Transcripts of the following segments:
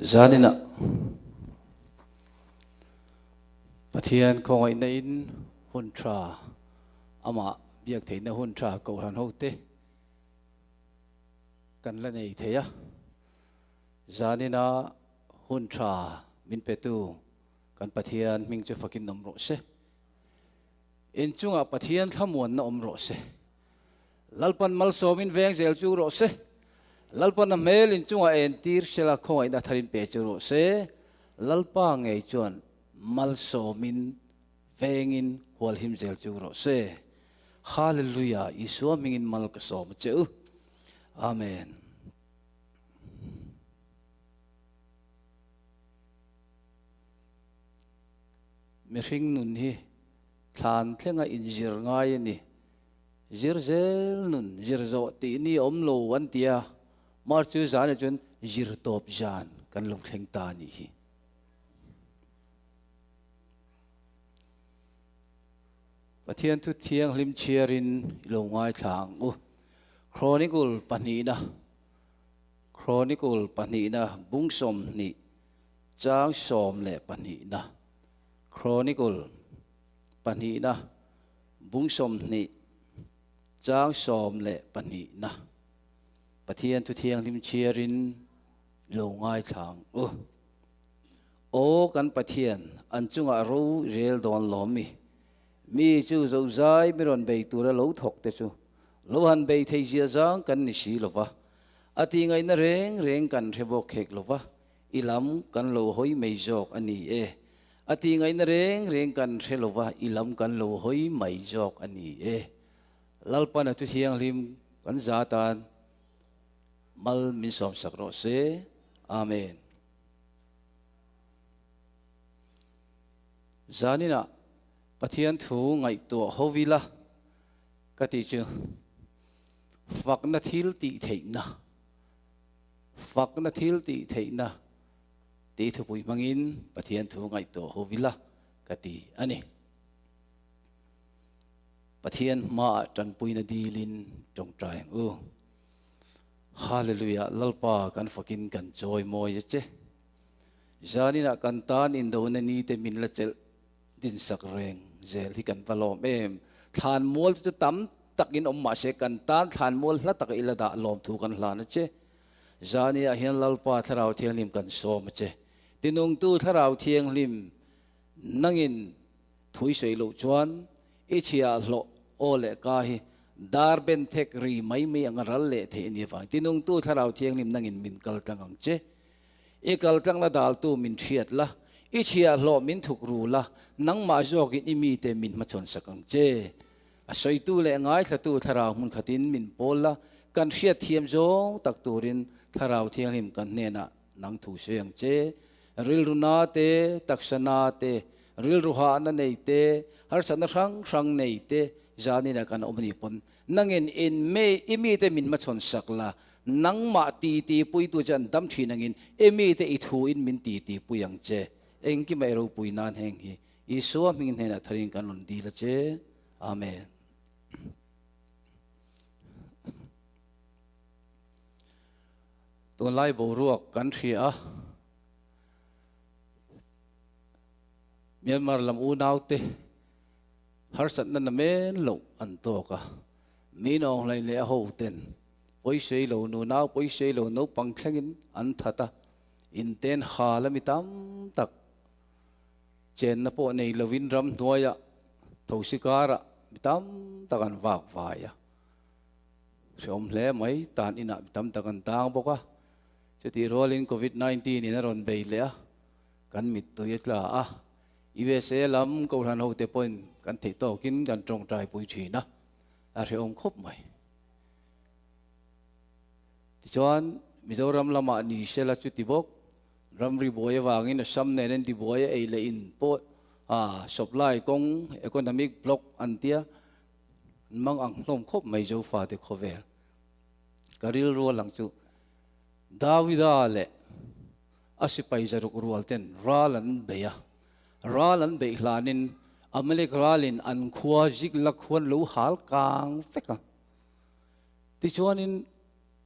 Zanina Pathian ko ngay na in huntra ama biyak thay na huntra cầu hàn hậu te kan la nei theya Zanina huntra min petu kan Pathian ming chu fakin nom ro se in chunga Pathian thamuan na om ro se lalpan mal so min veng zel chu ro se lalpan na mel in chunga en tir sela ko ai na tharin pe chu ro se lalpa ngei chuan mal so min vengin hol him zel chu ro se hallelujah isu mingin mal ka so ma chu amen mi hring nun hi than thlenga in zir ngai ni zir zel nun zir zo ti ni om lo wan tia mar chu zan chun zir top jan kan lung thleng ta ni hi Pathian thu thiang lim chiarin lo ngai thang u chronicle panina bungsom ni chang som le panina chronicle panina bungsom ni chang som le panina Pathian thu thiang lim chiarin lo ngai thang o kan Pathian an chunga ro rel don lomi mi chu zo zai mi ron bei tu ra lo thok te chu lo han bei thei zia jang kan ni si lova ati ngai na reng kan thebo khek lova ilam kan lo hoi mei jok ani e ati ngai na reng kan the lova ilam kan lo hoi mai jok ani e lalpan tu thiang lim kan zatan mal min som sakro se amen zanina Pathian thu ngai to hovila kati chu Fakna thiltitheihna ti thu pui mangin Pathian thu ngai to hovila kati ani Pathian ma tan pui na dilin tong trai hallelujah lalpa kan fakin kan joy moi che zanina kan tan in do na ni te min la chel din sak reng zel hi kan valom em than mol chu tam takin om ma se kan tan than mol hla tak ila da lom thu kan hla na che zani a hian lalpa tharau thiang lim kan som che tinung tu tharau thiang lim nangin thui sei lo chuan e chia hlo ole ka hi dar ben thek ri mai mi angaral le the ni wa tinung tu tharau thiang lim nangin min kal tangang che e kal tang la dal tu min thiat la i chia lo min thuk ru la nang ma jok in imi te min ma chon sakang che a soi tu le ngai thla tu tharau mun khatin min pola kan hriat thiam zong tak turin tharau thiang him kan ne na nang thu seang che ril runa te taksana te ril ruha na nei te har san rang nei te zani na kan omni pon nangin in me imi te min ma chon sakla nang ma ti pui tu jan dam thinangin imi te I thu in min ti puyang che engki mai ro pui nan heng hi isua ming ne na tharin kan lon di la che amen ton lai bo ruak kan thria Myanmar lam u nau te har sat na men lo an to ka mi nong lai le ho ten poi sei lo nu nau poi sei lo no pang thlengin an thata in ten halami tam tak chen na po nei lovin ram noya thosikara mitam takan wak vaya som hle mai tan ina mitam takan tang boka cheti rolling covid-19 in ron bei le kan mit to yetla USA lam ko ran ho te point kan thei to kin kan trong trai pui thina a re ong khop mai ti chuan Mizoram lama ni sela chuti bok ramri boya wangin sam ne nen di boya ei le in po supply kong economic block antia mang ang hlom khop mai zo fa te khovel karil ro lang chu Davida le asipai zaruk rual ten ralan be hlanin amalek ralin an khua zik lakhwan lo hal kang feka ti chuanin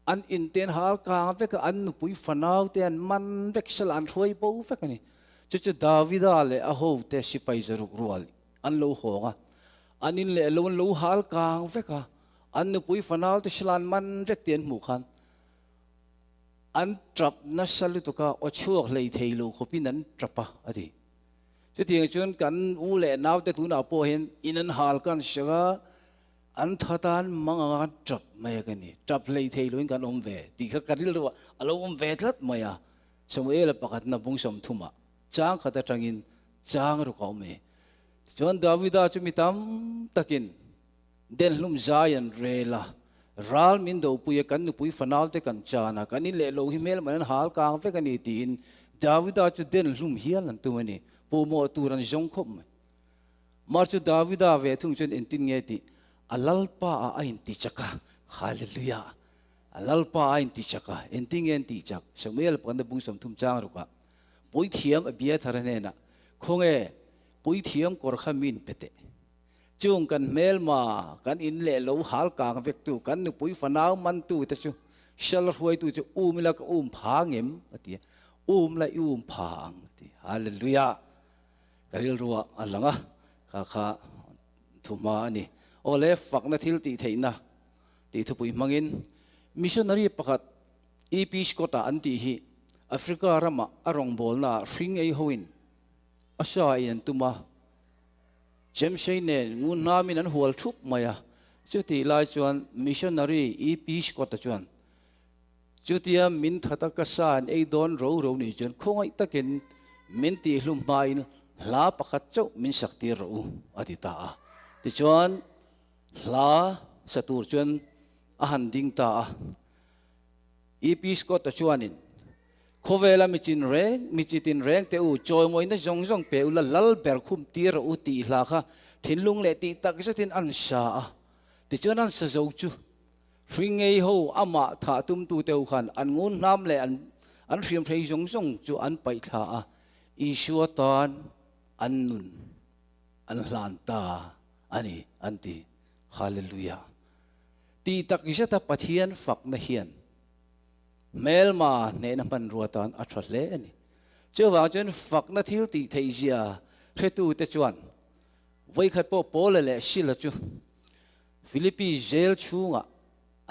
an in ten hal kang vek an pui fanau te an man vek sal an roi bo vek ani chu Davida le a ho te sipai zaruk rual an lo honga anin le lo hal kang veka an pui fanau te slan man vek ten mu khan an trap na sal tu ka o chuak lei theilo khopin an trapa adi chu tiang chun kan u le naw te tu na po hen in an hal kan shaga an thatan manga trap mai ka ni trap lei theilo in kan om ve ti kha karil ro alo om ve thlat maya Samuel pakat na bung som thuma chang khata tangin chang ro ka me chon Davida chu mitam takin den lum zayan rela ral min do puye kan pui fanal te kan chana kan le lo hi mel man hal kang ve kan ni tin Davida chu den lum hian an tu ani po mo turan jong khop mar chu Davida ve thung chen en tin nge ti alalpa a ain ti chaka hallelujah alalpa a ain ti chaka en ting en ti chak Samuel pan da bung som thum chang ro ka poi thiam a bia tharane na khonge poi thiam kor khamin pete chung kan mel ma kan in le lo hal kang vek tu kan nu pui fanau man tu ta chu shal huai tu chu umila ka phangem ati la phang ti hallelujah karil ruwa alanga kha thuma ani ole fakna thiltitheihna ti thupui mangin missionary pakhat episcota anti hi Africa rama arong bol na ring ei hoin asa yan tuma Jemshei ne ngun namin an hual thup maya chuti lai chuan missionary episcota chuan chutia min thata ka san ei don ro ni chuan khongai takin min ti hlum main hla pakhat chau min sakti ro adita a ti chuan hla satur chuan a han ding ta a episcota chuanin khovela michitin reng te u choi moi na jong pe ula lal ber khum tir u ti hla kha thinlung le ti tak satin an sha a ti chuan an sa zo chu ringei ho ama tha tum tu teu khan an ngun nam le an hriam threi jong chu an pai tha a isua tan an nun an hlan ta ani anti hallelujah ti tak isata pathian fak na hian melma ne na man ruatan athle ani chuwa chen fakna thil ti theizia thretu te chuan voi khat po pol le sila chu Philippi jail chunga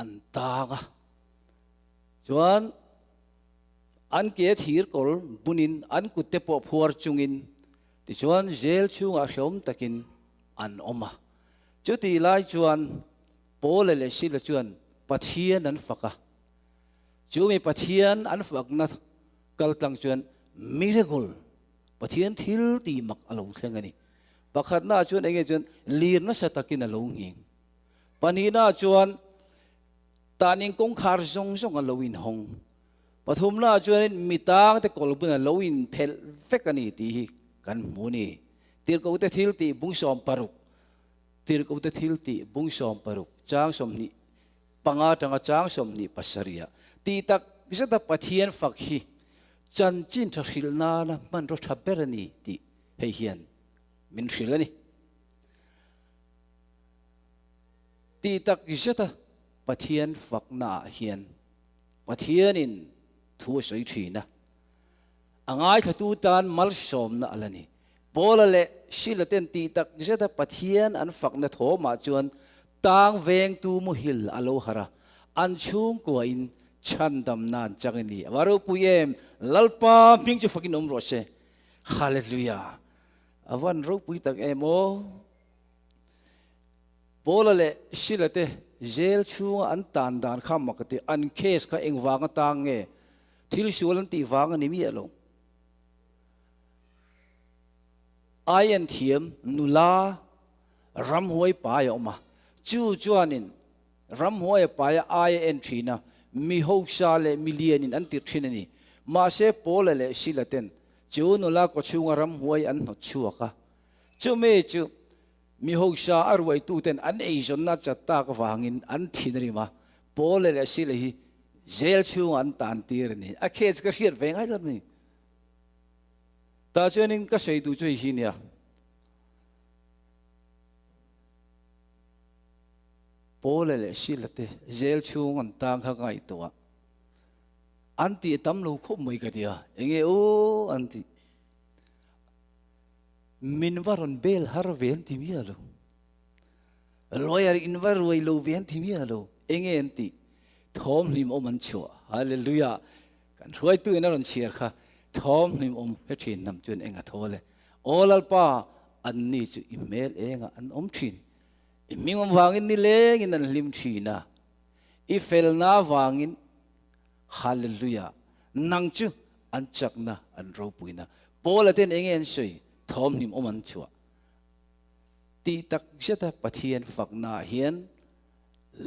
antaga chuan an ke thir kol bunin an kutte po phuar chungin ti chuan jail chunga hrom takin an oma chuti lai chuan pol le sila chuan pathian an faka Jumi pathian an fakna kaltang chuan miracle pathian thil ti mak alo thlengani pakhat na chuan enge chuan lir na satakin alo nging panina chuan taning kong khar jong alo in hong pathum na chuan mitang te kolbun alo in phel fekani ti kan muni tir ko te thil ti bungsom paruk chang som ni panga tanga chang som ni pasaria ti tak isata pathian fakhi chan chin thrilna na man ro thaberani ti hei hian min thrilani ti tak isata pathian fakna hian pathian in thu soi thina angai thatu tan mal som na alani bolale silaten ti tak isata pathian an fakna thoma chuan tang veng tu mu hil alo hara an chung ko in chandam nan changani waro puyem lalpa ming chu fakin om rose hallelujah awan ro pui tak emo bolale silate jail chu an tan dan kham makati an case kha engwanga tange thil sulan ti wanga ni mi alo ayan thiam nula ram hoi pa ya ma chu chuanin ram hoi pa ya ayan thina mi ho shale million in anti thinani ma se polale silaten chunula ko chunga ram huai an no chuaka chume chu mi ho sha arwai tu ten an ei jon na chatta ka wangin an thinri ma polale silahi jail chu an tan tir ni a khes ka hiat ve ngai lam ni ta chuanin ka sei du chui hinia โปเลยเลยสิละเตเจลชูงอันตางข้างไงตัวอันที่ตั้มลูกคุ้มไม่กันเดียวเองโอ้อันที่มินวารอนเบลฮาร์เวนที่มีอะไรรอยอินวารวยโลเวนที่มีอะไรเองอันที่ทอมลิมอมันชัวฮาเลลูยากันรวยตัวนั้นรอนเชียร์ค่ะทอมลิมเฮทินนำจนเองอะทอเลยโอลลป้าอันนี้จะอิเมลเองอันทินมิงวางอินนี่เล้งอินันลิมทีนะอีเฟลนาวางอินฮาเลลูยานังจูอันจักนะอันรูปุยนะโปลเตนเองเอ็นสวยทอมนิมอมันชัวตีตักเจตปะเทียนฝักนาเฮียน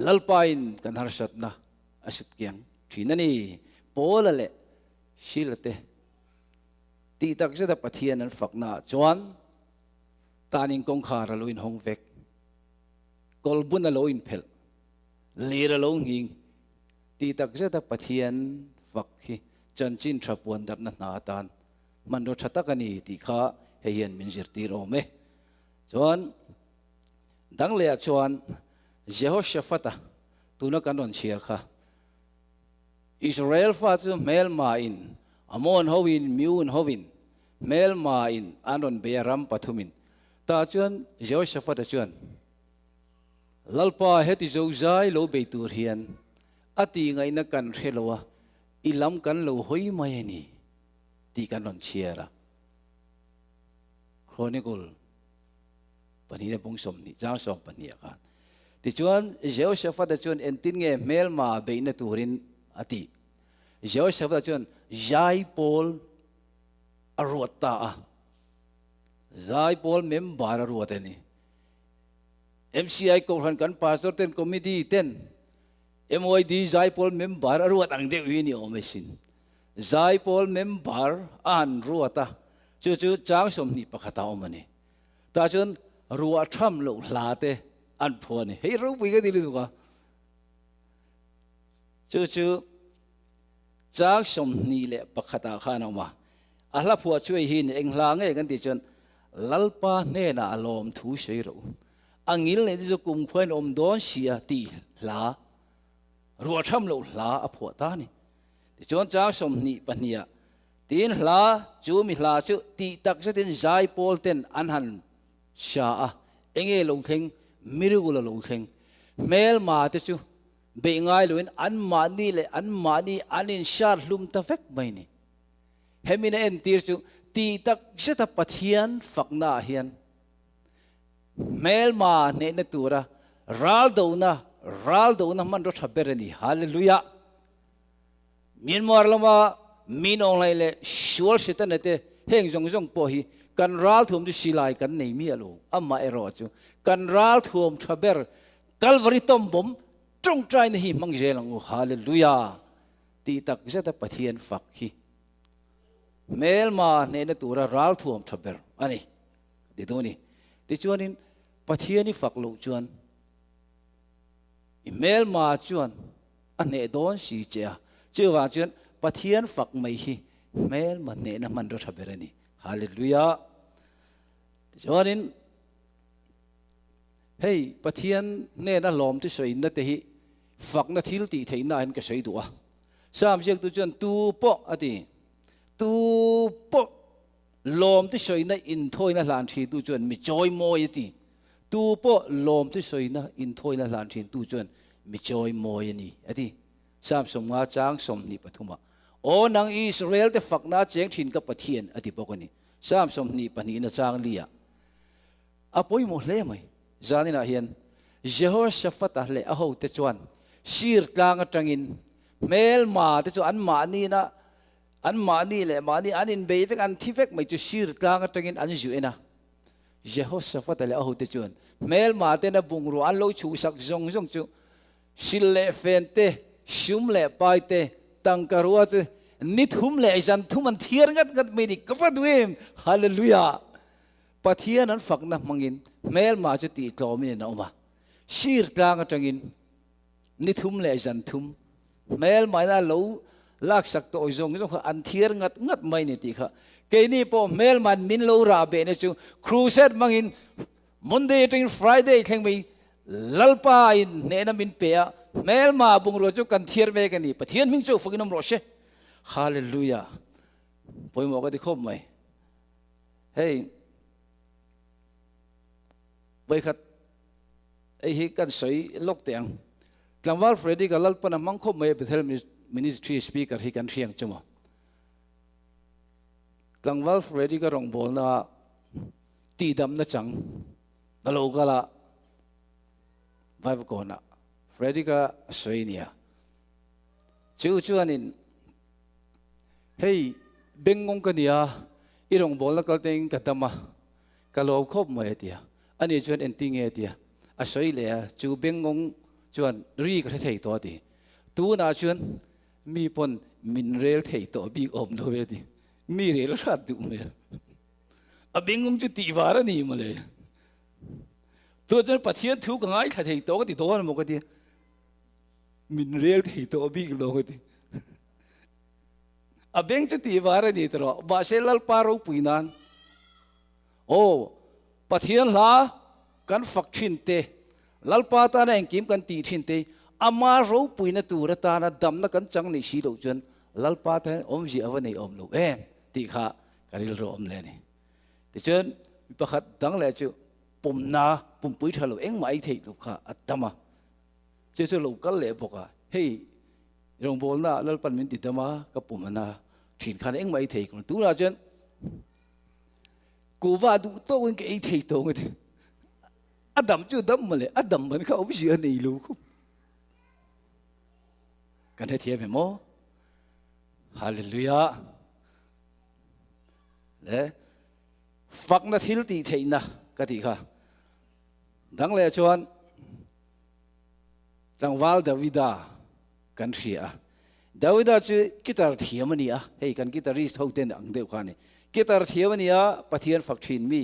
ลัลปายน์กันฮาร์ชัดนะอสุดเกียงทีนั่นนี่โปลเล่ชิลเตตีตักเจตปะเทียนนั้นฝักนาจวนตานิงกงคาร์ลุอินฮงเวกกอลบุนอโลอินเพลเลียร์โลหิงตีตักเจตปะเทียนฝักฮีจันจินทรัพวันดับนันนาตานมันรถชัตกันนี่ตีข้าเฮียนมินจิรตีโรเมจวนดังเลียจวนเจโฮชฟัตตุนักันนนเชียร์ค่ะอิสราเอลฟาตุเมลมาอินอามอนฮวินมิวนฮวินเมลมาอินอันนนเบียรัมปัทุมินตาจวนเจโฮชฟัตจวนลัลปาเฮติโจใจโลเบตูเฮียนอติไงนักกันเทลวะอิลัมกันโลหอยมาเยนีตีกันนนเชียร์โครนิคอลปัญญาบุญสมนิจ้าสมปัญญากันที่ชวนเจ้าเชฟฟัดชวนเอ็นตินเงเมลมาเบนตูรินอติเจ้าเชฟฟัดชวนยายพอลอรวตตายายพอลเมมบาร์อรวตนี่MCI ก็หันกันพาสตอร์เต็นคอมมิตี้เต็น MOID ยายพอลเมมบาร์อรวตอังเดวินีโอเมชินยายพอลเมมบาร์อันรวตตาจู่ๆจ้างสมนิปะขตาอมันนี่ตาจนรัวทำลูกหลาเตอันพอนี่เฮ้ยรู้ปีกันดีหรือเปล่าจู่ๆจ้างสมนิเละปะขตาข้านออกมาอาลับหัวช่วยหินเองลางเองกันที่จนลัลปาเนน่าลมทูเชยรู้อังยิลเนี่ยที่จะกุมควันอมดอนเสียตีหลารัวทำลูกหลาอภัวตานี่ที่จนจ้างสมนิปะเนี่ยตีนหลาจูมิหลาจูตีตักจะตีนใจโพลเต็นอันหันชาเองลงเทงมิรุกุลลงเทงเมลมาเตจูเบงไงลุนอันมานีเลยอันมานีอันอินชาร์ลุมตะเฟกไม่นี่เฮมินเอ็นตีร์จูตีตักจะตะปัทเฮียนฝักนาเฮียนเมลมาเนนตัวระรัลโดนะมันรถขับเบรนี่ฮาเลลูยามีนมอร์ลมามีนองไลเล่ชัวร์สิตันเนเตเฮงจงปอฮีกันรัลทุ่มที่สิไลกันในมีอลูอัมมาเอรอจูกันรัลทุ่มขับเบรกัลวาริตอมบอมจงใจนี่มังเจลังฮาเลลูยาตีตักจะตะปัทเฮียนฝักฮีเมลมาเนนตัวระรัลทุ่มขับเบรอันนี้เดี๋ยวนี้ที่ชวนนี้ปัทเฮียนี่ฝักลูกชวนเมลมาชวนอันเนโดนสีเจ้าเจ้าว่าชวนปัทเฮียนฝักไม่ฮีเมลมาเนนมันรถขับเบรนี่ฮาเลลูยาชวนนี้เฮ้ยปัทเฮียนเนนลมที่สวยนั่นเตหิฝักนั่นทิลติเทน่าเห็นก็สวยตัวสามเชือกตัวชวนตูปะอดีตูปะลมที่สวยนั่นอินทอยนั่นหลานทีตัวชวนมีจอยมอยตีตูปะลมที่สวยนั่นอินทอยนั่นหลานทีตัวชวนมีจอยมอยนี่อดีสามสมงาจางสมนิปฐุมาโอ้นางอิสราเอลแต่ฝักนาเจงถิ่นกับปัทเฮียนอดีปกนี้สามสมนิปนี้นะจางเลียอภัยหมดเลยไหมจานี่นะเฮียนเจโฮชฟัตเลยอาหูเตจวนชีร์กลางจังอินเมลมาเตจวนอันมานี่นะอันมานี่เลยมานี่อันอินเบย์เฟกอันที่เฟกไม่จะชีร์กลางจังอินอันจูเอนะเจโฮชฟัตเลยอาหูเตจวนเมลมาเตนะบุงรูอันโลชูสักจงจูสิเลเฟนเตชุมเลไปเตตังการัวเตนิทุมเลจันทุมันเทียนกันไม่ดีก็ฟัดเวมฮาเลลูยาปัทเฮียนั้นฝักนะมังอินเมลมาจะตีกลอมินเอามาชีร์กลางจังอินนิทุมเลจันทุมเมลมาน่าโลลักสักตัวจงอันเทียนงัดไม่เนี่ยตีค่ะเกนี่พอเมลมันมินโลราเบนจูครูเซตมังอินมันเดย์ถึงฟรายเดย์ถึงไป lalpa in ne na min pe mel ma bung ro chu kan thier me ka ni pathian ming chu fakinom ro she hallelujah poi mo ka di khom mai hey bai khat ai hi kan soi lok tiang tlangwal Freddy ka lalpa na mang khom mai Bethel ministry speaker hi kan thiang chuma tlangwal Freddy ka rong bol na ti dam na chang na lo ka la vai ko na Freddy ka soi nia chu chuanin hey bengong ka niya irong bol na kalteng katama kalo khop mo etia ani chuan enting etia a soi le chu bengong chuan ri ka thei to ti tu na chuan mi pon min rel thei to bi om lo ve ti mi rel ra du me a bengong chu ti wara ni mo le tu chuan pathian thu ka ngai thei to ka ti to mo ka ti min rel thei to bi lo ka ti a beng chu ti wara ni tro ba selal paro puinan o pathian la kan fak thin te lalpa ta na engkim kan ti thin te ama ro puina tur ta na dam na kan chang ni si lo chuan lalpa ta om ji awa nei om lo ti kha karil ro om le ni ti chuan mi pakhat dang le chu pum na pum pui thalo eng mai thei lu kha atama chu chu lo kal le boka hei rong bol na lalpan min ti tama ka pum na thin khan eng mai thei tu na chuanกูว่าดูโต้กันไอ้ที่โต้กันอดัมจู่ดัมมาเลยอดัมมันเขาไม่เชื่อในลูกกันให้เทียบไหมโมฮาเลลูยาและฟักนัทิลตีเทนะกันทีค่ะดังเลยชวนจังวาลดาวิดากันเสียดาวิดาจะกีตาร์เทียมันนี่อ่ะให้กันกีตาริสต์เขาเต้นอังเดียวกันนี่กีตาร์เทียมันนี่ปะเทียนฝักชินมี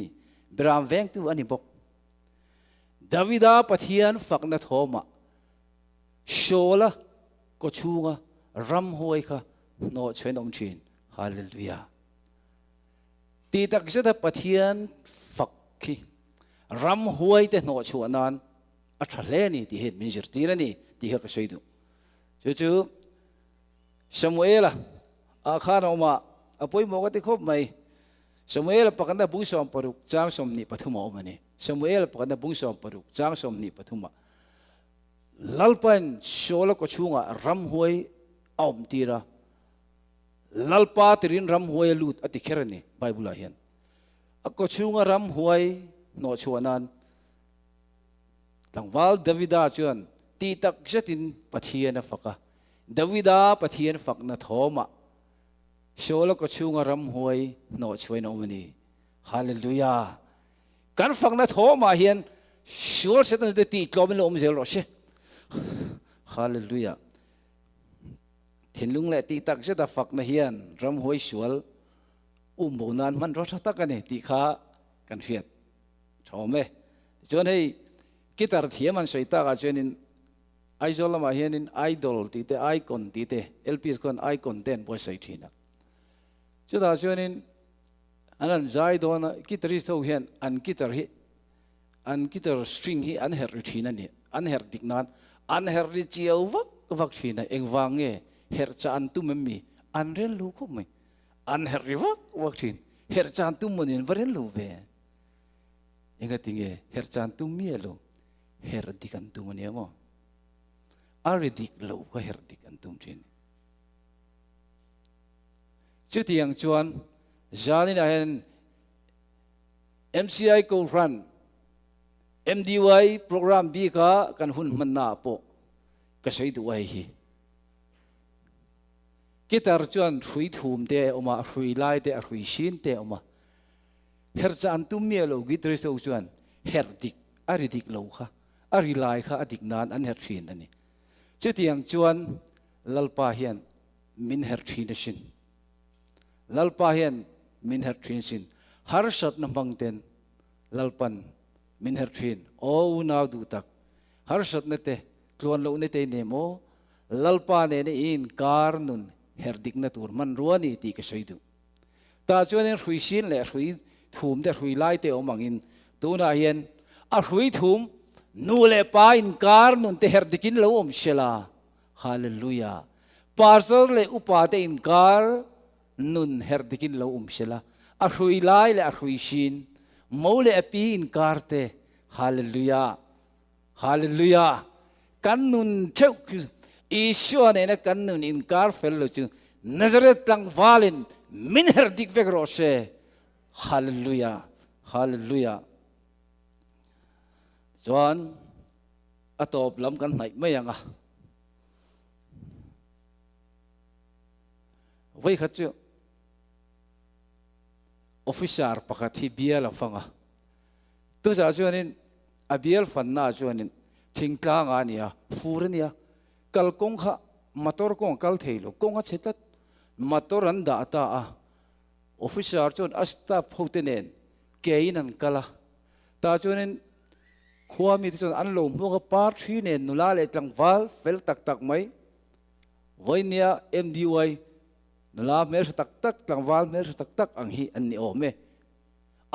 บรามเวงตัวอันนี้บอกดาวิดาปะเทียนฝักนัทโฮมาโชละก็ชูงะรำหวยค่ะโนช่วยน้องชินฮาเลลูยาตีตักจะได้ปะเทียนฝักขี้รำหวยแต่โนชวนนั้นอัศเลนี่ที่เห็นมิจฉาตีนั่นนี่ที่เขาก็ช่วยดูจู่ๆสมุเอลอาคารออกมาอภัยมองกันที่ครบไหมสมุเอลปกันได้บุญสมปรุกจางสมนิปฐุมอมันนี่สมุเอลปกันได้บุญสมปรุกจางสมนิปฐุมะลัลปันโชลก็ชูงะรำหวยอมตีระลัลปาตรินรำหวยลุดอติเครนี่ไบเบิลเห็นก็ชูงะรำหวยโนชวนันหลังวัลดาวิดาชวนตีตักจะตินปะเทียนฝักดาวิดาปะเทียนฝักนัทโฮมะโชลก็ชูงารำหวยโนช่วยน้องมันนี่ฮาเลลูยาการฟังนัทโฮมาเห็นชัวร์เสร็จแล้วจะตีกลอมลมเจริญใช่ฮาเลลูยาทิ้งลุงเล่ตีตักจะได้ฟักนะเห็นรำหวยชัวร์โบนันมันรสตักกันนี่ตีขากันเฟียดชอบไหมจนให้กีตาร์เทียมันสวยตากันจนไอโซลมาเห็นไอดอลตีเตไอคอนตีเตเอลพีคนไอคอนเต้นบ่อยใส่ทีนะจุดอาชวนินอันนั้นใจโดนกีตาริสต์เขาเห็นอันกีตาร์อันกีตาร์สตริงฮีอันเฮริทีนั่นนี่อันเฮริกนั้นอันเฮริเจียววักทีนะเองวางเงเฮรจานตุ้มมีอันเรียนรู้ก็ไม่อันเฮริวักทีเฮรจานตุ้มมันยังเรียนรู้เว้เองก็ติงเฮรจานตุ้มมีอะไรเฮรดิกันตุ้มมันยังมั้งอาริดิกลูกก็เฮรดิกันตุ้มจีนจุดที่ยังชวนจานี่นะเห็น MCI กูรัน MDY โปรแกรมบีกันหุ่นมันน่าปกก็ใช้ตัวไอ้กีตาร์ชวนคุยทุ่มเตะออกมาคุยไล่เตะคุยชินเตะออกมาเฮร์จันตุ้มเมียลูกกีตาริสต์ชวนเฮร์ดิกอาริดิกลูกค่ะอาริไลค่ะอดิกนานอันเฮร์ชินอันนี้จุดที่ยังชวนลัลปาเฮียนมินเฮร์ชินชินลัลปาเฮียนมินเฮร์ทรินสินฮาร์ชัดน้ำบังเตนลัลปันมินเฮร์ทรินโอ้นาวดูตักฮาร์ชัดเนเตกลวนโลเนเตเนโมลัลปาเนเนอินการนุนเฮร์ดิกนัตูร์มันรัวนี่ตีกษัยดูตาจวนเนรุยสินเละรุยทุ่มเดรุยไล่เตอมังอินตัวนาเฮียนอารุยทุ่ม nu le pa inkar nun te herdikin lo shela hallelujah pastor le upa te inkar nun herdikin lo shela a hrui lai le a hrui shin mo le api inkar te hallelujah hallelujah kan nun theu Isyo ne na kan nun inkar fel lo chu Nazareth lang valin min herdik vek rose hallelujah hallelujah John atop lam kan nai mayanga vai khachu officer pakhat hi bial afanga tu sa chuanin abial fanna chuanin thingtlang ania furania kal kong kha motor kong kal theilo kong a chetat motor an da ta a officer chon asta photenen kein an kala ta chuanin khuami chon an lo mo ka par thi ne nula le tlang wal fel tak tak mai voinia mdy nula mer tak tak tlang wal mer tak tak ang hi an ni o me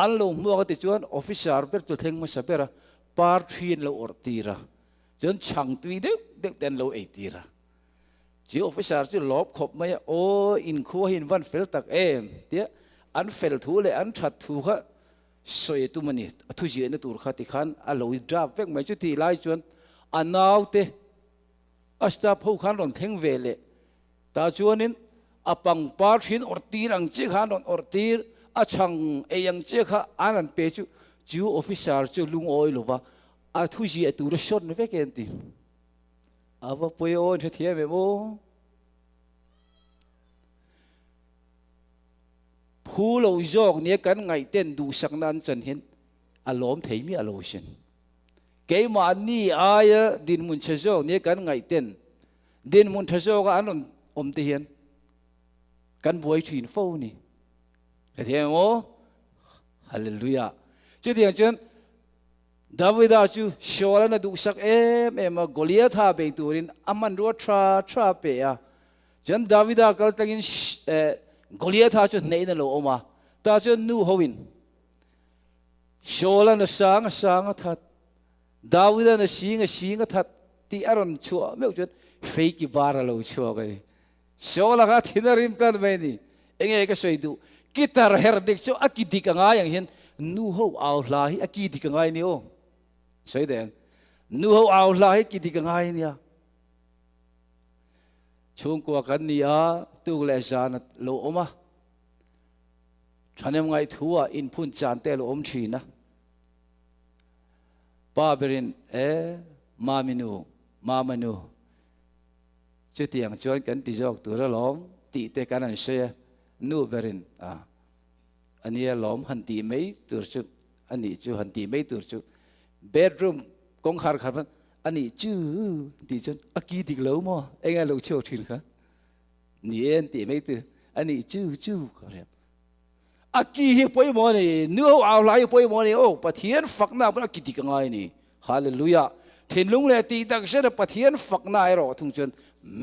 an lo mo ka ti chuan officer ber to thleng ma sapera par thi lo ortira chon chang tui de den lo e tira chi officer chu lop khop mai o in khu hin van fel tak em tia an fel thu le an that thu kha soi tu mani thu ji na tur kha ti khan a lo drop vek mai chu ti lai chuan anaw te asta pho khan ron theng ve le ta chuanin apang par hin ortir ang chi khan ron ortir a chang e yang chi kha anan pe chu officer chu lung oi lo wa a thu ji tu ra shot na vek en ti ava poyo the thia be mo phu lo jok ne kan ngai ten du sak nan chan hin alom thei mi alo shin ke ma ni aya din mun che jok ne kan ngai ten din mun tha jok an om te hian kan buai thin fo ni the thia mo hallelujah chu tiang chen Davida chu shola na du sak em Goliath ha be turin aman ro tra pe ya jan Davida kal tangin Goliath ha chu nei na lo oma ta chu nu hoin shola na sang that Davida na singa that ti aron chu me chu fake bar lo chu ga shola ga thinarim kan me ni enge ka soi du kitar herdik chu akidi ka nga yang hin nu ho aw la hi akidi ka ngai ni o Say then, nu ho aw lai ki di ngai nia. Chung kwa kan nia tu le jan lo oma. Chanem ngai thua in phun chan te lo om thina. Pa berin mamanu. Chu tiang chuan kan ti jok tu ra lom ti te kan an se nu berin ania lom han ti mei tur chu ani chu han ti mei tur chu bedroom kong khar ani chu ti chen aki dik lo mo enga lo chho thin kha ni en ti mei tu ani chu ka re aki hi poi mo ni nu aw lai poi mo ni o pathian fakna pa ki dik ngai ni hallelujah thin lung le ti tak se pathian fakna ai ro thung chen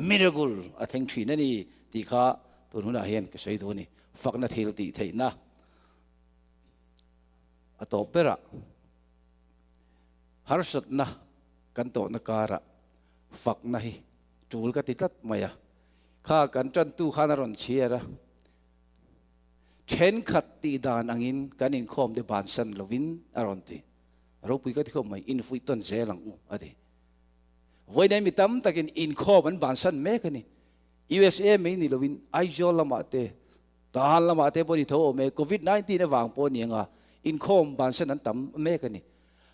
miracle a theng thin ani ti kha tu nu na hian ka sei do ni fakna thil ti theina atop pera harsat na kanto na kara fakna hi tul ka titat maya kha kan chan tu khana ron chiara chen khat ti dan angin kanin khom de ban san lovin aron ti ro pui ka ti khom mai in fui ton zelang adi voi dai mi tam takin in khom an ban san me kani USA me ni lovin ai jol lama te dan lama te poni tho me COVID-19 na wang po ni nga in khom ban san an tam me kani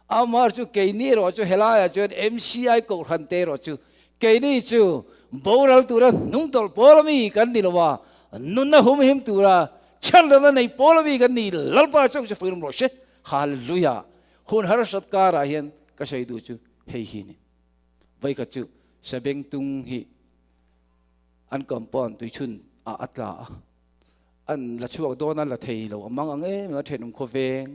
amar chu keini ro chu helaya chu MCI ko hante ro chu keini chu boral tura nung tol polami kan ni lowa nunna hum him tura chalna nei polami kan ni lalpa chu chu film ro she hallelujah hun har satkar ahian ka sei du chu hei hi ni vai ka chu sabeng tung hi an compound tu chun a atla an la chuak dona la thei lo amang ang ma thenum kho veng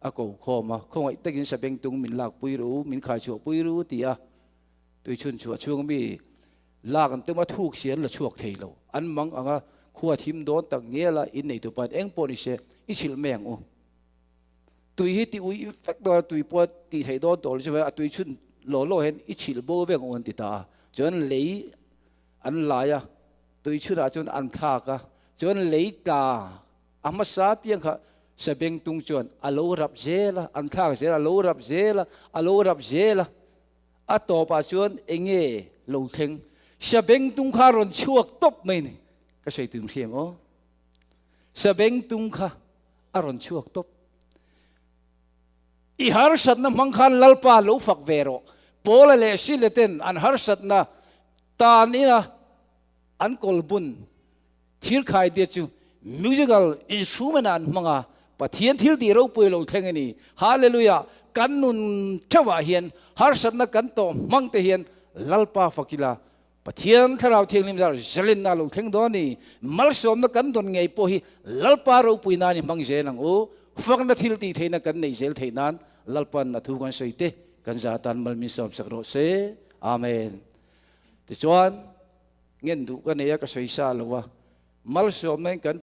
ako khoma khongai takin sabeng tung min lak puiru min khai chu puiru tia tui chun chu chuang mi lak an tuma thuk sian la chuak theilo an mang anga khuwa thim don tak ngela in nei tu pat eng poni se ichil meng u ตุยที่อุยอินเฟกตัวตุยปวดตีไทยโดนตัวใช่ไหมตุยชุนหล่อเห็นอิชิลโบเวงอันติตาจนเลยอันลายตุยชุนจนอันทากจนเลยตาอามาสาเพียงค่ะสเปงตุงจวนอโลรับเจละอันทากเจละอโลรับเจละอโลรับเจละอัตโตปัจจุบันเองโลเทงสเปงตุงคารอนชวกตบไม่นี่ก็ใช่ตุงเทียมอ๋อสเปงตุงคาอารอนชวกตบอีฮาร์สัตนะมังคันลัลปาลูฟักเวโรโพลเลสิเลเตนอันฮาร์สัตนะตานี่นะอันกอลบุนทิลขายเดียจูมิวสิคัลอินสตรูเมนต์อันมังอาปะเทียนทิลตีเราปุยเราเทงนี่ฮาเลลูยากันนุนเทวะเฮียนฮาร์สัตนะกันโตมังเตเฮียนลัลปาฟักิลาปะเทียนทาราวเทียงลิมจาร์เจลินนาเราเทงดอนี่มัลสอมนะกันตนไงโพฮีลัลปาเราปุยนานี่มังเจนังโอฟังนัดทิลตีเทนักันในเจลเทนันลัลปันนัทุกันสวยเตกันจาตันมัลมิสอมสักโรเซอาเมนที่ชวนเงินดูกันเนี่ยก็สวยซาลวะมัลสอมนั้นกัน